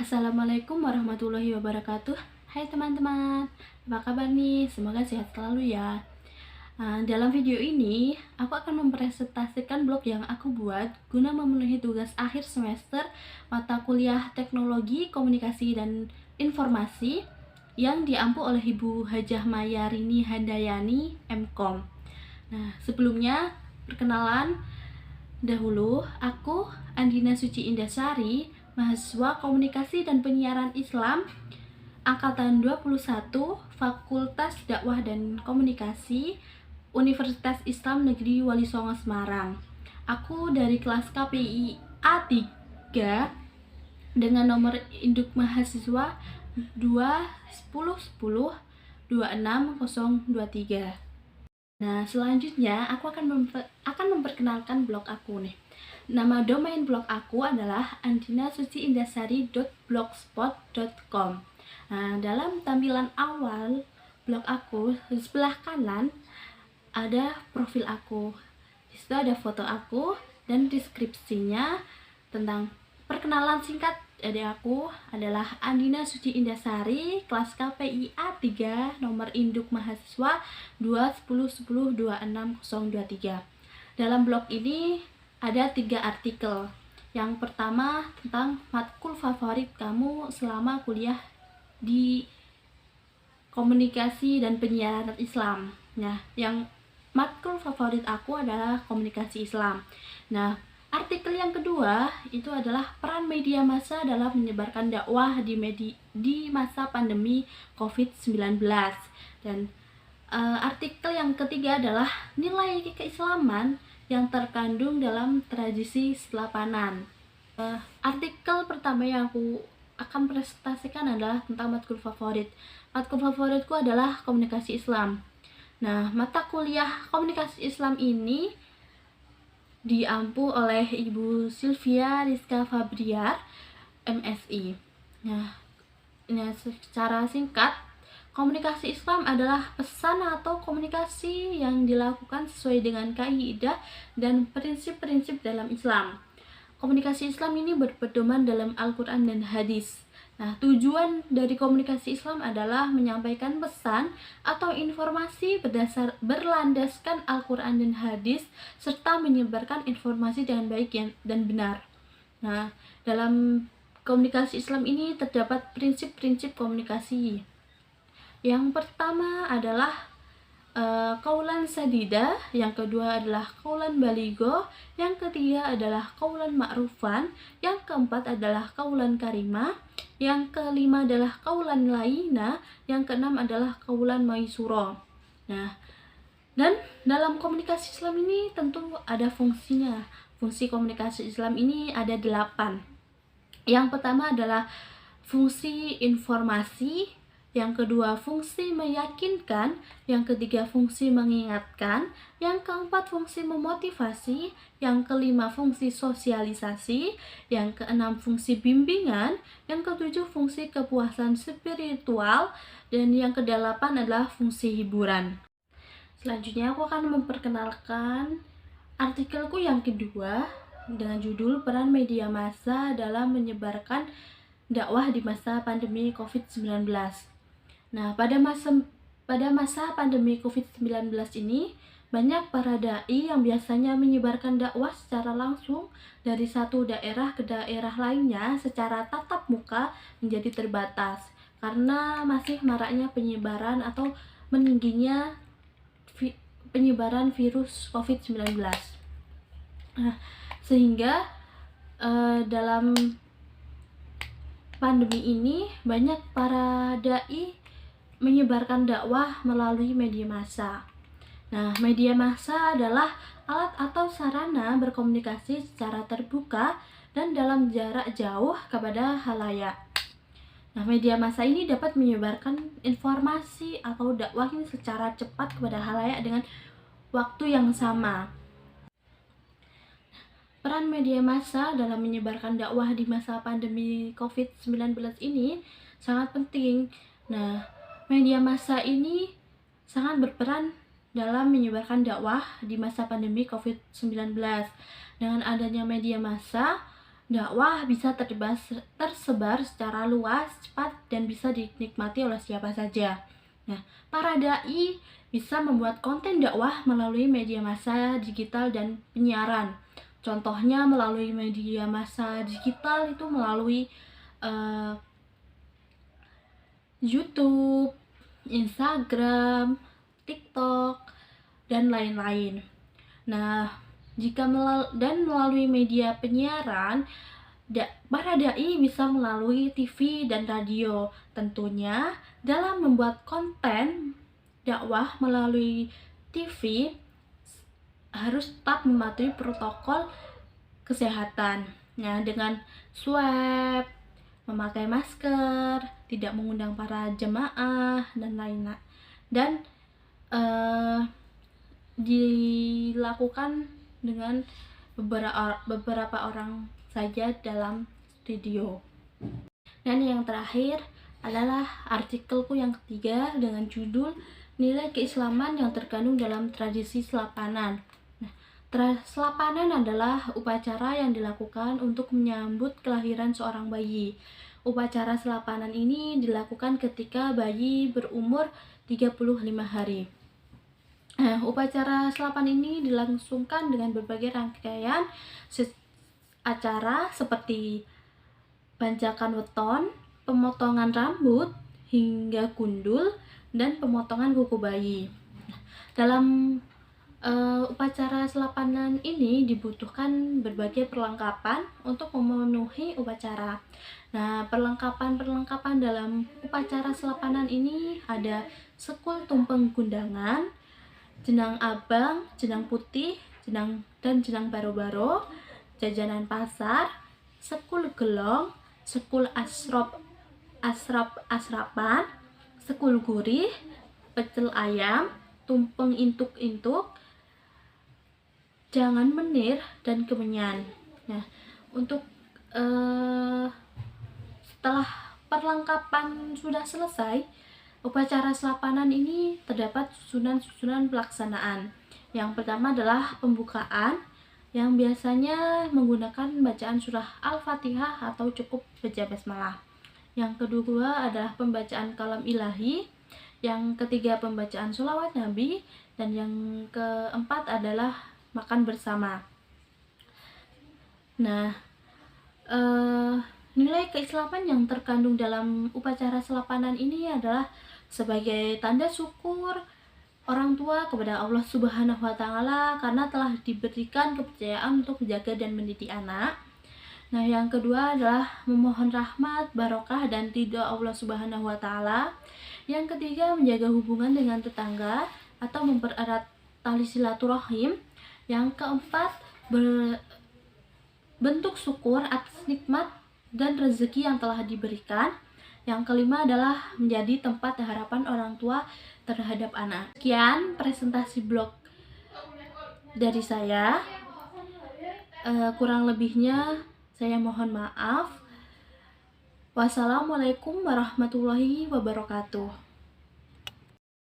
Assalamualaikum warahmatullahi wabarakatuh. Hai teman-teman, apa kabar nih? Semoga sehat selalu ya. Dalam video ini, aku akan mempresentasikan blog yang aku buat guna memenuhi tugas akhir semester mata kuliah Teknologi, Komunikasi, dan Informasi yang diampu oleh Ibu Hajah Maya Rini Handayani, MKOM. Nah, sebelumnya, perkenalan dahulu, aku Andina Suci Indasari, mahasiswa Komunikasi dan Penyiaran Islam Angkatan 21, Fakultas Dakwah dan Komunikasi, Universitas Islam Negeri Wali Songo Semarang. Aku dari kelas KPI A3 dengan nomor induk mahasiswa 210102623. Nah, selanjutnya aku akan memperkenalkan blog aku nih. Nama domain blog aku adalah andinasuciindasari.blogspot.com. Nah, dalam tampilan awal blog aku, di sebelah kanan ada profil aku. Di situ ada foto aku dan deskripsinya tentang perkenalan singkat. Jadi aku adalah Andina Suci Indasari, kelas KPI A3, nomor induk mahasiswa 210102623. Dalam blog ini ada 3 artikel. Yang pertama tentang matkul favorit kamu selama kuliah di Komunikasi dan Penyiaran Islam. Nah, yang matkul favorit aku adalah Komunikasi Islam. Nah, artikel yang kedua itu adalah peran media massa dalam menyebarkan dakwah di masa pandemi COVID-19. Dan artikel yang ketiga adalah nilai keislaman yang terkandung dalam tradisi selapanan. Artikel pertama yang aku akan presentasikan adalah tentang matkul favorit. Matkul favoritku adalah Komunikasi Islam. Nah, mata kuliah Komunikasi Islam ini diampu oleh Ibu Sylvia Rizka Fabriar, MSI. Nah, secara singkat, komunikasi Islam adalah pesan atau komunikasi yang dilakukan sesuai dengan kaidah dan prinsip-prinsip dalam Islam. Komunikasi Islam ini berpedoman dalam Al-Quran dan hadis. Nah, tujuan dari komunikasi Islam adalah menyampaikan pesan atau informasi berlandaskan Al-Quran dan hadis, serta menyebarkan informasi dengan baik dan benar. Nah, dalam komunikasi Islam ini terdapat prinsip-prinsip komunikasi. Yang pertama adalah kaulan sadida, yang kedua adalah kaulan baligo, yang ketiga adalah kaulan ma'rufan, yang keempat adalah kaulan karimah, yang kelima adalah kaulan laina, yang keenam adalah kaulan maisuro. Nah, dan dalam komunikasi Islam ini tentu ada fungsinya. Fungsi komunikasi Islam ini ada 8. Yang pertama adalah fungsi informasi, yang kedua fungsi meyakinkan, yang ketiga fungsi mengingatkan, yang keempat fungsi memotivasi, yang kelima fungsi sosialisasi, yang keenam fungsi bimbingan, yang ketujuh fungsi kepuasan spiritual, dan yang kedelapan adalah fungsi hiburan. Selanjutnya aku akan memperkenalkan artikelku yang kedua dengan judul Peran Media Massa dalam Menyebarkan Dakwah di Masa Pandemi COVID-19. Nah, pada masa pandemi COVID-19 ini, banyak para dai yang biasanya menyebarkan dakwah secara langsung dari satu daerah ke daerah lainnya secara tatap muka menjadi terbatas karena masih maraknya penyebaran atau meningginya penyebaran virus COVID-19. Nah, sehingga dalam pandemi ini banyak para dai menyebarkan dakwah melalui media massa. Nah, media massa adalah alat atau sarana berkomunikasi secara terbuka dan dalam jarak jauh kepada halayak. Nah, media massa ini dapat menyebarkan informasi atau dakwah ini secara cepat kepada halayak dengan waktu yang sama. Peran media massa dalam menyebarkan dakwah di masa pandemi COVID-19 ini sangat penting. Nah, media massa ini sangat berperan dalam menyebarkan dakwah di masa pandemi COVID-19. Dengan adanya media massa, Dakwah bisa tersebar secara luas, cepat, dan bisa dinikmati oleh siapa saja. Nah, para dai bisa membuat konten dakwah melalui media massa digital dan penyiaran. Contohnya melalui media massa digital itu melalui uh, YouTube, Instagram, TikTok, dan lain-lain. Nah, melalui media penyiaran, para dai bisa melalui TV dan radio. Tentunya dalam membuat konten dakwah melalui TV harus tetap mematuhi protokol kesehatan. Nah, dengan swab, memakai masker, tidak mengundang para jemaah dan lain-lain. Dan dilakukan dengan beberapa orang saja dalam studio. Dan yang terakhir adalah artikelku yang ketiga dengan judul Nilai Keislaman yang terkandung dalam tradisi selapanan. Selapanan adalah upacara yang dilakukan untuk menyambut kelahiran seorang bayi. Upacara selapanan ini dilakukan ketika bayi berumur 35 hari. Upacara selapan ini dilangsungkan dengan berbagai rangkaian acara seperti banjakan weton, pemotongan rambut, hingga gundul, dan pemotongan kuku bayi. Dalam upacara selapanan ini dibutuhkan berbagai perlengkapan untuk memenuhi upacara. Nah, perlengkapan dalam upacara selapanan ini ada sekul tumpeng gundangan, jenang abang, jenang putih, dan jenang baro-baro, jajanan pasar, sekul gelong, sekul asrapan, sekul gurih, pecel ayam, tumpeng intuk-intuk, jangan menir, dan kemenyan. Nah, untuk setelah perlengkapan sudah selesai, upacara selapanan ini terdapat susunan-susunan pelaksanaan. Yang pertama adalah pembukaan, yang biasanya menggunakan bacaan surah Al-Fatihah atau cukup baca basmalah. Yang kedua adalah pembacaan kalam ilahi. Yang ketiga pembacaan sholawat Nabi. Dan yang keempat adalah makan bersama. Nah, nilai keislaman yang terkandung dalam upacara selapanan ini adalah sebagai tanda syukur orang tua kepada Allah Subhanahu wa Ta'ala karena telah diberikan kepercayaan untuk menjaga dan mendidik anak. Nah, yang kedua adalah memohon rahmat, barokah, dan ridha Allah Subhanahu wa Ta'ala. Yang ketiga, menjaga hubungan dengan tetangga atau mempererat tali silaturahim. Yang keempat, bentuk syukur atas nikmat dan rezeki yang telah diberikan. Yang kelima adalah menjadi tempat harapan orang tua terhadap anak. Sekian presentasi blog dari saya. Kurang lebihnya saya mohon maaf. Wassalamualaikum warahmatullahi wabarakatuh.